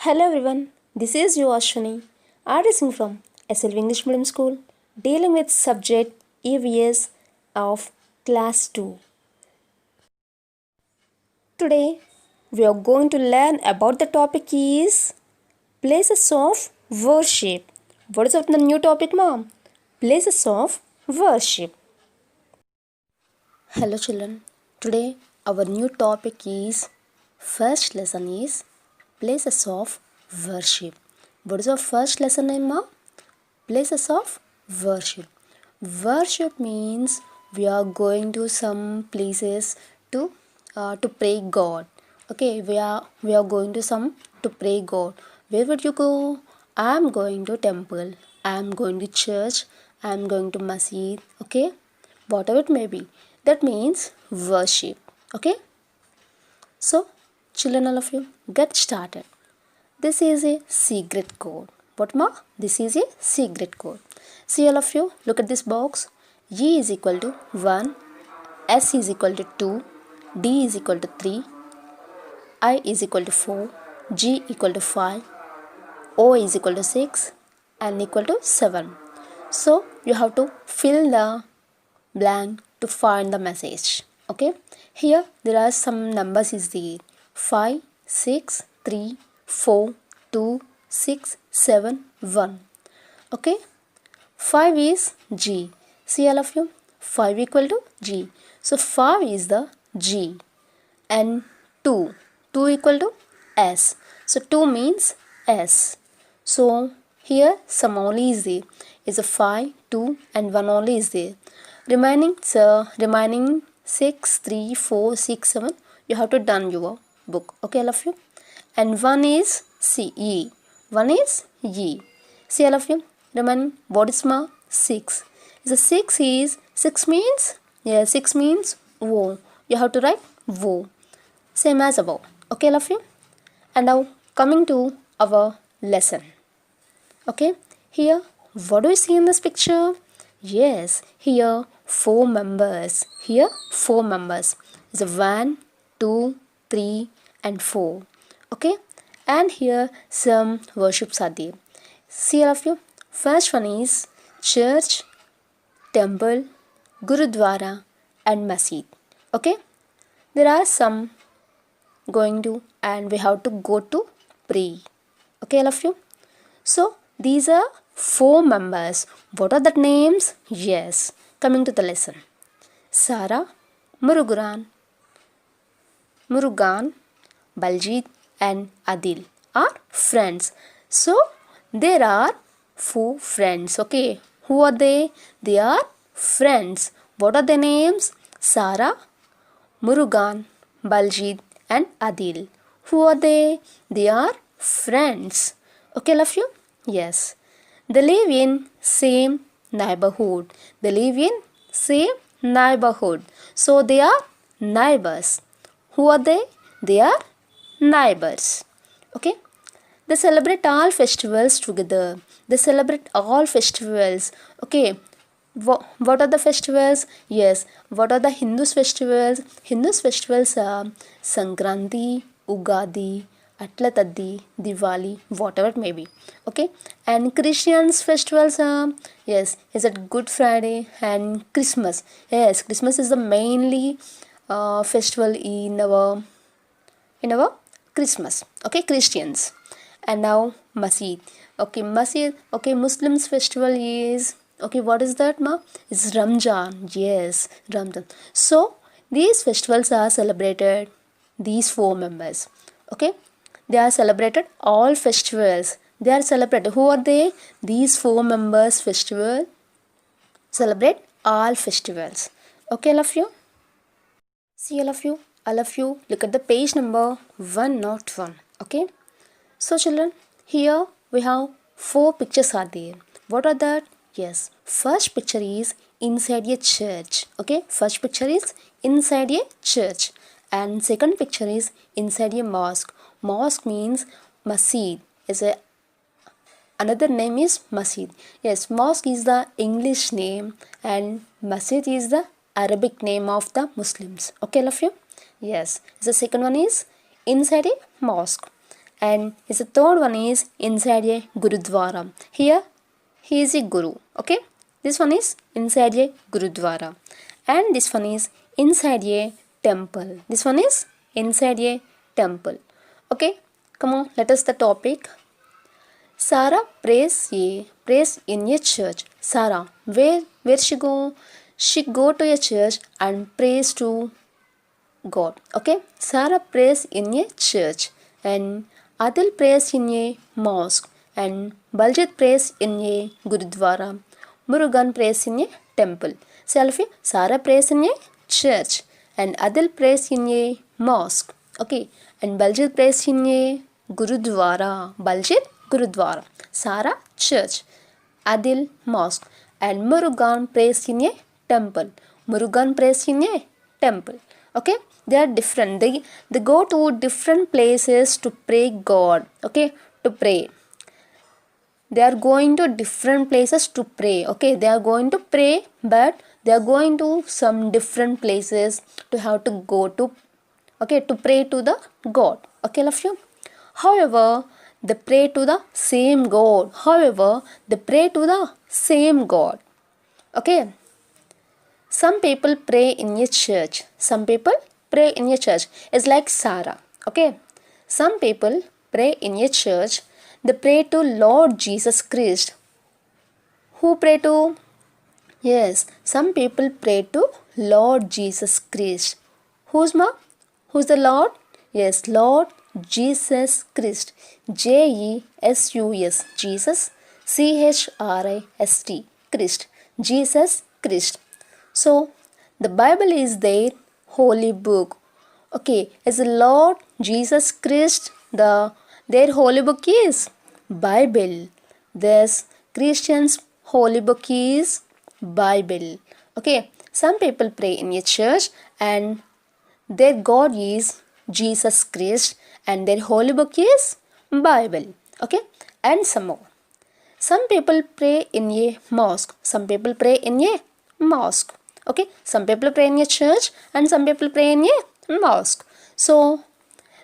Hello everyone, this is you Ashwini, addressing from SLV English Medium School, dealing with subject EVS of Class 2. Today we are going to learn about the topic is places of worship. What is the new topic, mom? Places of worship. Hello children, today our new topic is first lesson is places of worship. What is our first lesson name, ma? Places of worship. Worship means we are going to some places to pray God. Okay, we are going to some to pray God. Where would you go? I am going to temple. I am going to church. I am going to masjid. Okay, whatever it may be. That means worship. Okay. So, children, all of you, get started. This is a secret code. What ma? This is a secret code. See all of you, look at this box. E is equal to 1, S is equal to 2, D is equal to 3, I is equal to 4, G equal to 5, O is equal to 6, and equal to 7. So you have to fill the blank to find the message. Okay, here there are some numbers is there: 5, 6, 3, 4, 2, 6, 7, 1. Okay, 5 is G. See all of you, 5 equal to G. So 5 is the G, and 2 equal to S. So 2 means S. So here some only is there. Is a 5, 2 and 1 only is there. Remaining 6, 3, 4, 6, 7. You have to done your book. Okay, all of you. And 1 is E. 1 is E. See all of you. Remaining what is ma? 6. The 6 means 6 means wo. You have to write wo. Same as above. Okay, all of you. And now coming to our lesson. Okay, here what do you see in this picture? Yes, here 4 members. Here 4 members. It's a 1, 2, 3 and 4. Okay, and here some worships are there. See all of you. First one is church, temple, gurudwara and masjid. Okay, there are some going to and we have to go to pray. Okay, all of you. So these are 4 members. What are the names? Yes, coming to the lesson. Sarah, Murugan, Baljit and Adil are friends. So there are 4 friends. Okay, who are they? They are friends. What are their names? Sarah, Murugan, Baljit and Adil. Who are they? They are friends. Okay, love you? Yes. They live in same neighborhood. They live in same neighborhood. So they are neighbors. Who are they? They are neighbors. Okay. They celebrate all festivals together. They celebrate all festivals. Okay. What are the festivals? Yes. What are the Hindus festivals? Hindus festivals are Sankranti, Ugadi, Atla Taddi, Diwali, whatever it may be. Okay. And Christians festivals are, yes, is it Good Friday and Christmas. Yes, Christmas is the mainly festival in our Christmas. Okay, Christians. And now Masjid. Okay, Masjid. Okay, Muslims festival is, okay, what is that, ma? It's Ramjan. Yes, Ramjan. So these festivals are celebrated, these 4 members. Okay, they are celebrated all festivals. They are celebrated. Who are they? These 4 members festival celebrate all festivals. Okay, all of you. See all of you. All of you look at the page number 101. Okay. So children, here we have 4 pictures are there. What are that? Yes, first picture is inside a church. Okay, first picture is inside a church, and second picture is inside a mosque. Mosque means masjid. Is a another name is masjid. Yes, mosque is the English name and masjid is the Arabic name of the Muslims. Okay, all of you. Yes, the second one is inside a mosque. And is the third one is inside a gurudwara. Here he is a guru. Okay, this one is inside a gurudwara, and this one is inside a temple. This one is inside a temple. Okay, come on, let us the topic. Sarah prays in a church. Sarah, where she go? She go to a church and prays to God. Okay, Sarah prays in a church, and Adil prays in a mosque, and Baljit prays in a gurudwara. Murugan prays in a temple. Selfie, Sarah prays in a church, and Adil prays in a mosque. Okay, and Baljit prays in a gurudwara. Baljit gurudwara. Sarah church, Adil mosque, and Murugan prays in a temple. Murugan prays in a temple. Okay, they are different. They go to different places to pray God. Okay, to pray. They are going to different places to pray. Okay, they are going to pray, but they are going to some different places to have to go to. Okay, to pray to the God. Okay, love you. However, they pray to the same God. However, they pray to the same God. Okay. Some people pray in a church. Some people pray in a church. It's like Sarah. Okay. Some people pray in a church. They pray to Lord Jesus Christ. Who pray to? Yes, some people pray to Lord Jesus Christ. Who's ma? Who's the Lord? Yes, Lord Jesus Christ. Jesus. Jesus. Christ. Christ. Jesus Christ. So, the Bible is their holy book. Okay, as the Lord Jesus Christ, their holy book is Bible. Thus, Christians' holy book is Bible. Okay, some people pray in a church and their God is Jesus Christ and their holy book is Bible. Okay, and some more. Some people pray in a mosque. Some people pray in a mosque. Okay, some people pray in a church and some people pray in a mosque. So,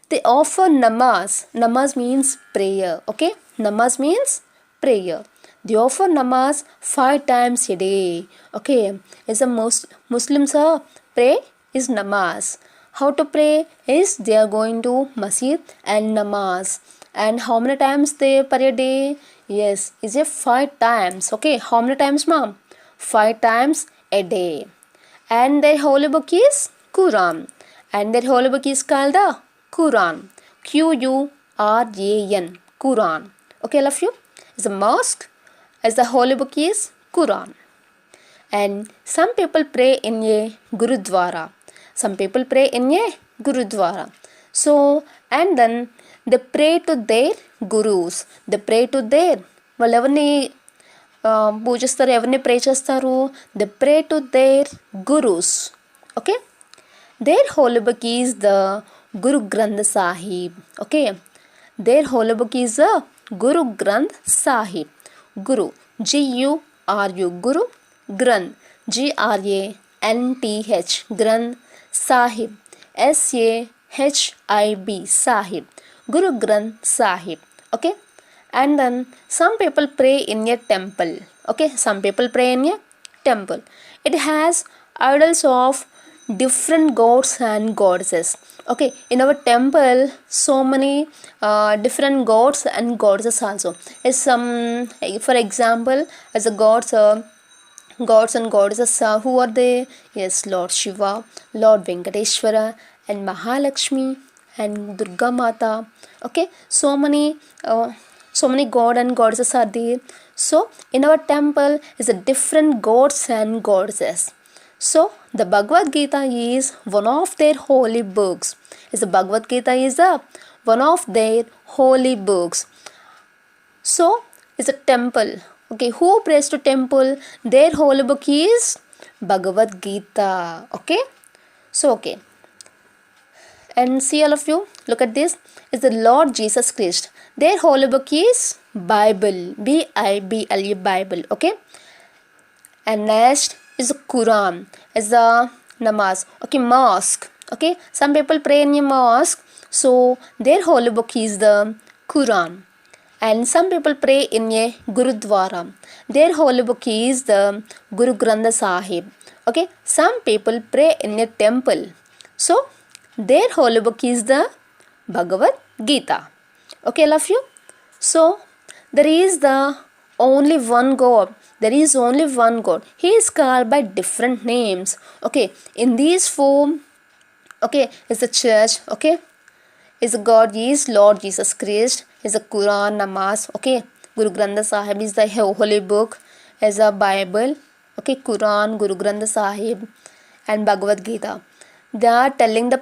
they offer namaz. Namaz means prayer. Okay, namaz means prayer. They offer namaz 5 times a day. Okay, as a Muslims pray is namaz. How to pray is they are going to masjid and namaz. And how many times they pray a day? Yes, is it 5 times. Okay, how many times, mom? 5 times a day. And their holy book is Quran. And their holy book is called the Quran. Quran. Quran. Okay, love you. It's a mosque. As the holy book is Quran. And some people pray in a gurudwara. Some people pray in a gurudwara. So, and then they pray to their gurus. They pray to their వాళ్ళు ఎవరిని పూజిస్తారు, ఎవరిని pray చేస్తారు? They pray to their gurus. Okay, their holy book is the Guru Granth Sahib. Okay, their holy book is the Guru Granth Sahib. Guru, G-U-R-U, Guru, Granth, G-R-A-N-T-H, Granth, Sahib, S-A-H-I-B, Sahib, Guru Granth Sahib. Okay, and then some people pray in a temple. Okay, some people pray in a temple. It has idols of different gods and goddesses. Okay, in our temple so many different gods and goddesses also is some. For example, as a gods and goddesses, who are they? Yes, Lord Shiva, Lord Venkateshwara, and Mahalakshmi and Durga Mata. Okay, so many god and goddesses are there. So in our temple is a different gods and goddesses. So the Bhagavad Gita is one of their holy books. The Bhagavad Gita is one of their holy books. So it's a temple. Okay, who prays to temple? Their holy book is Bhagavad Gita. Okay, so okay. And see, all of you, look at this. Is the Lord Jesus Christ. Their holy book is Bible. B-I-B-L-E, Bible. Okay. And next is the Quran. Is the namaz. Okay, mosque. Okay. Some people pray in a mosque. So their holy book is the Quran. And some people pray in a Gurudwara. Their holy book is the Guru Granth Sahib. Okay, some people pray in a temple. So their holy book is the Bhagavad Gita. Okay, love you. So there is the only one God. There is only one God. He is called by different names. Okay, in these form, okay, is the church. Okay, is God is Lord Jesus Christ, is the Quran, Namaz. Okay, Guru Granth Sahib is the holy book, is a Bible. Okay, Quran, Guru Granth Sahib, and Bhagavad Gita. They are telling the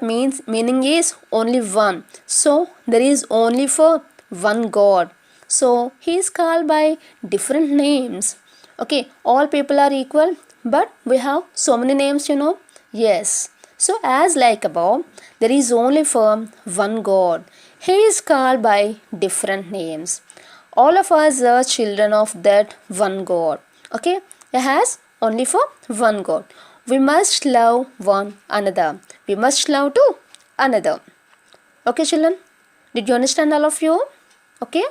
meaning is only one. So there is only for one God. So he is called by different names. Okay, all people are equal, but we have so many names, Yes. So as like above, there is only for one God. He is called by different names. All of us are children of that one God. Okay, it has only for one God. We must love one another. We must love to another. Okay, children, did you understand all of you? Okay.